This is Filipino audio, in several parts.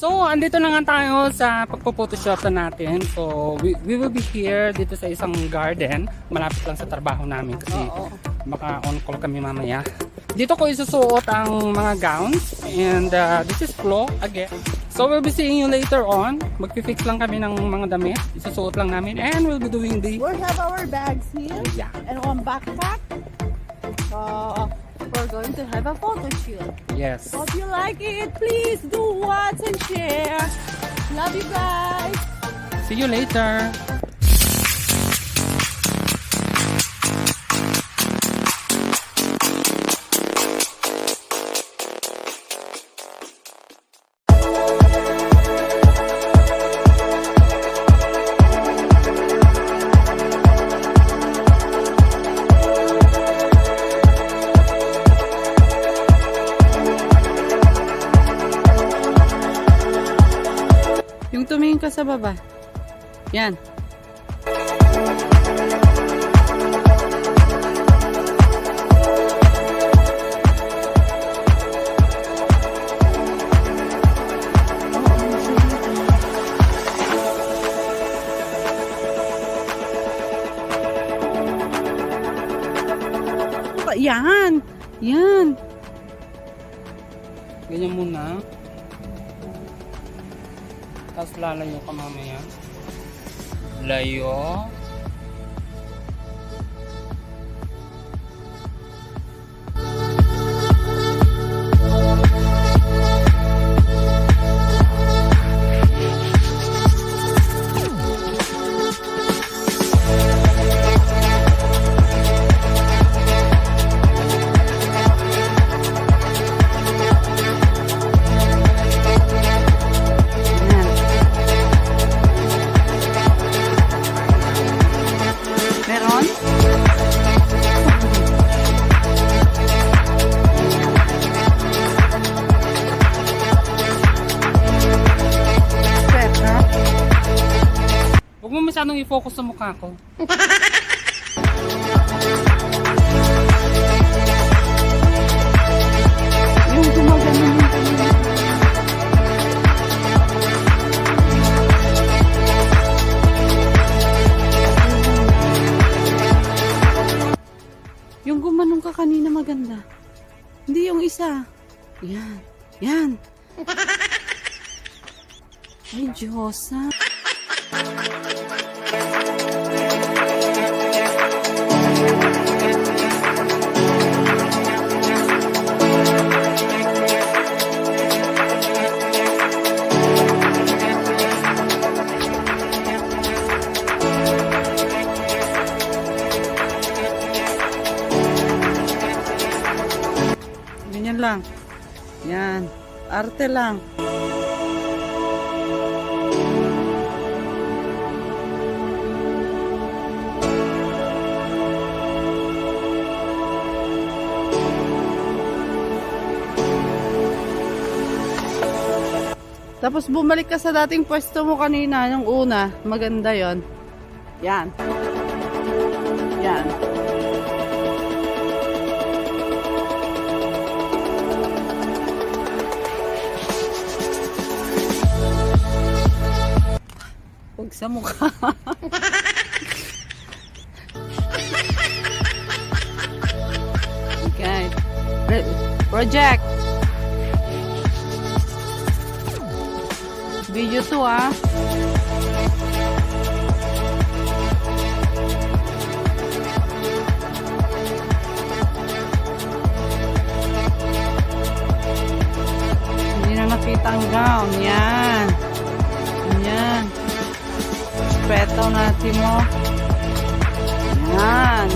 So, andito na nga tayo sa pagpo-photoshop natin. So, we will be here dito sa isang garden. Malapit lang sa trabaho namin kasi maka-on call kami mamaya. Dito ko isusuot ang mga gowns. And this is Flo again. So, we'll be seeing you later on. Magpi-fix lang kami ng mga damit. Isusuot lang namin. And we'll be doing the... We have our bags here. Yeah. And one backpack. We're going to have a photo shoot. Yes. Hope you like it. Please do watch and share. Love you guys. See you later. Yung tumingin ka sa baba. Yan. Yan. Yan. Ganyan muna. Tapos lalayo ka mamaya. Layo. Meron? Step, ha? Huwag mo masyadong i-focus sa mukha ko. Yung gumagano yung kanina. Yung gumanong ka kanina maganda. Hindi yung isa. Yan. Yan. Ay, Diyosa. Ganyan lang. Yan. Arte lang. Tapos bumalik ka sa dating pwesto mo kanina, yung una. Maganda yon. Yan. Yan. Huwag sa mukha. Okay. Project. Video 2 ah. Hindi na nakita ang gown. Yan. Yan. Peto natin mo. Yan.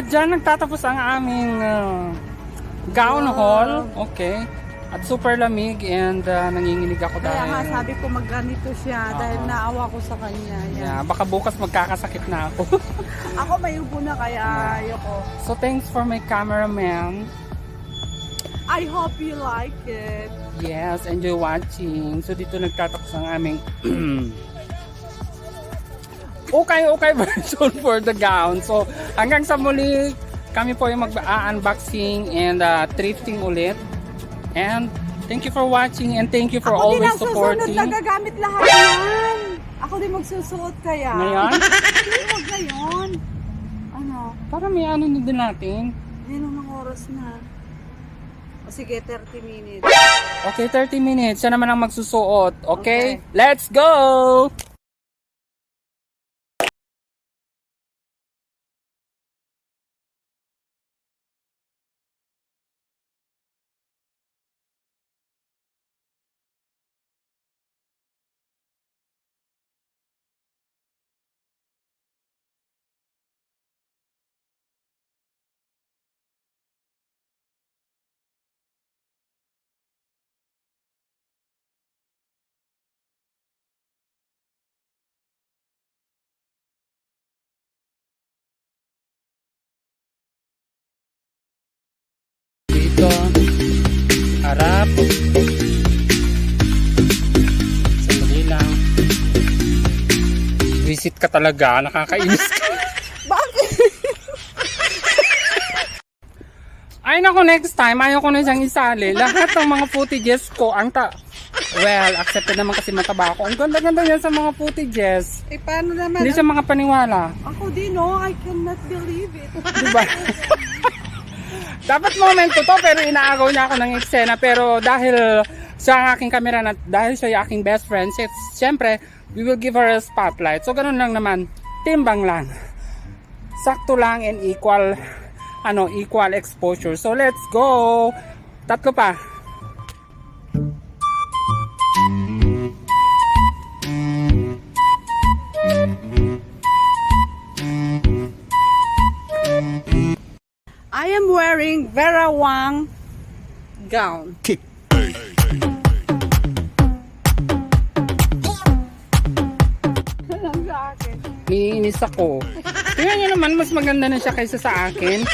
At dyan nagtatapos ang aming gown haul. Okay. At super lamig and nanginginig ako Kaya nga dahil... sabi ko magganito siya dahil naawa ko sa kanya. Yan. Yeah, baka bukas magkakasakit na ako. Ako may ubo na kaya ayoko. So thanks for my cameraman. I hope you like it. Yes, enjoy watching. So dito nagtatapos ang aming okay version for the gown. So hanggang sa muli, kami po yung mag-unboxing and thrifting ulit. And thank you for watching and thank you for always supporting. Ako din ang susunod na gagamit lahat yan. Ako din magsusuot kaya. Ngayon? Hindi, huwag ngayon. Ano? Para may ano din natin. Hindi namang oras na. O sige, 30 minutes. Okay, 30 minutes. Siya naman ang magsusuot. Okay? Okay. Let's go! Dito, harap. Sandali lang. Visit ka talaga, nakakainis ka. Bakit? Ay nako, next time, ayaw ko na siyang isali. Lahat ng mga footages ko, well, accepted naman kasi mataba ako. Ang ganda-ganda niya sa mga footages. Eh, paano naman? Hindi siya makapaniwala. Ako din, no? I cannot believe it. Diba? Dapat momento to, pero inaagaw niya ako ng eksena. Pero dahil siya ang aking camera at dahil siya yung aking best friend, siyempre, we will give her a spotlight. So, ganun lang naman. Timbang lang. Sakto lang and equal exposure. So, let's go! Tatlo pa. I am wearing Vera Wang gown. Kick. Lang sa akin. Niinis ako. Tingnan niyo naman, mas maganda na siya kaysa sa akin.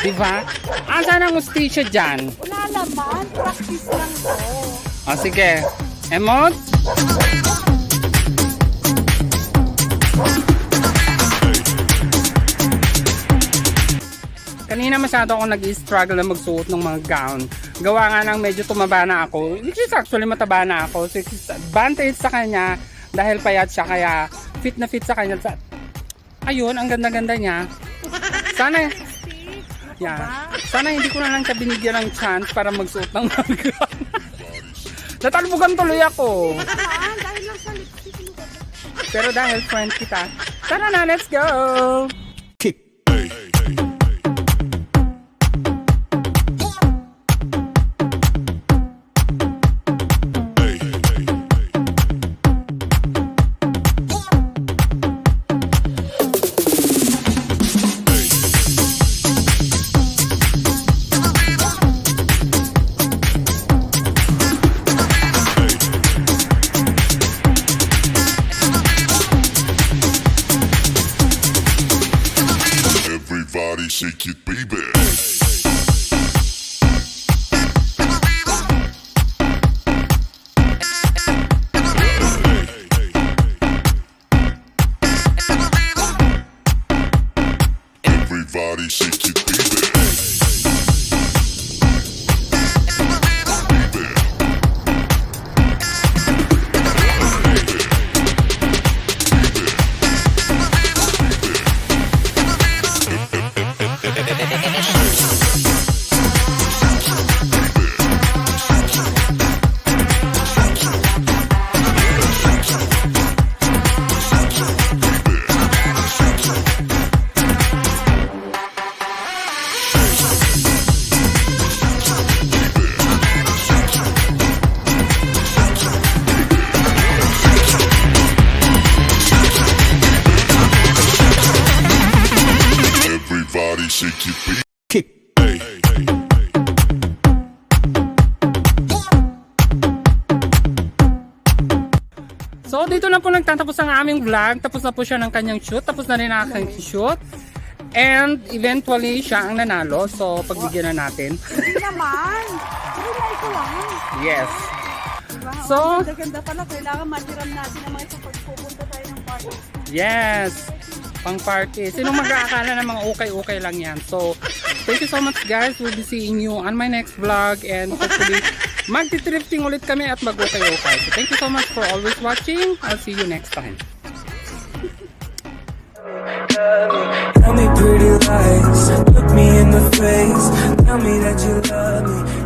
Diba? Saan ang ustisya dyan? Wala naman. Practice lang to. O sige. Emot? Kanina masyado ako nag-struggle na magsuot ng mga gown. Gawa nga ng medyo tumaba na ako. Which is actually mataba na ako. So it's advantage sa kanya dahil payat siya kaya fit na fit sa kanya. Ayun, ang ganda-ganda niya. Sana sana hindi ko na lang siya binigyan ng chance para magsuot ng mga gown. Natalbugan tuloy ako. Dahil lang sa lipstick mo. Pero dahil friend kita, tara na, let's go! Kick. Everybody shake it, baby. Everybody shake it, baby. Everybody shake it, baby. So dito na po nagtatapos ang aming vlog. Tapos na po siya ng kanyang shoot. Tapos na rin ang aking shoot. And eventually siya ang nanalo. So pagbigyan na natin. Hindi naman. Hindi ko lang. Yes. Wow, So, ganda pala. Kailangan matiram natin ang mga ito pagpupunta tayo ng party. yes. Pang party. Sinong mag-aakala na mga ukay-ukay lang yan. So thank you so much guys. We'll be seeing you on my next vlog. And hopefully magti-thrifting ulit kami at mag-ukay-ukay. So thank you so much for always watching. I'll see you next time. Tell me pretty lies, look me in the face. Tell me that you love me.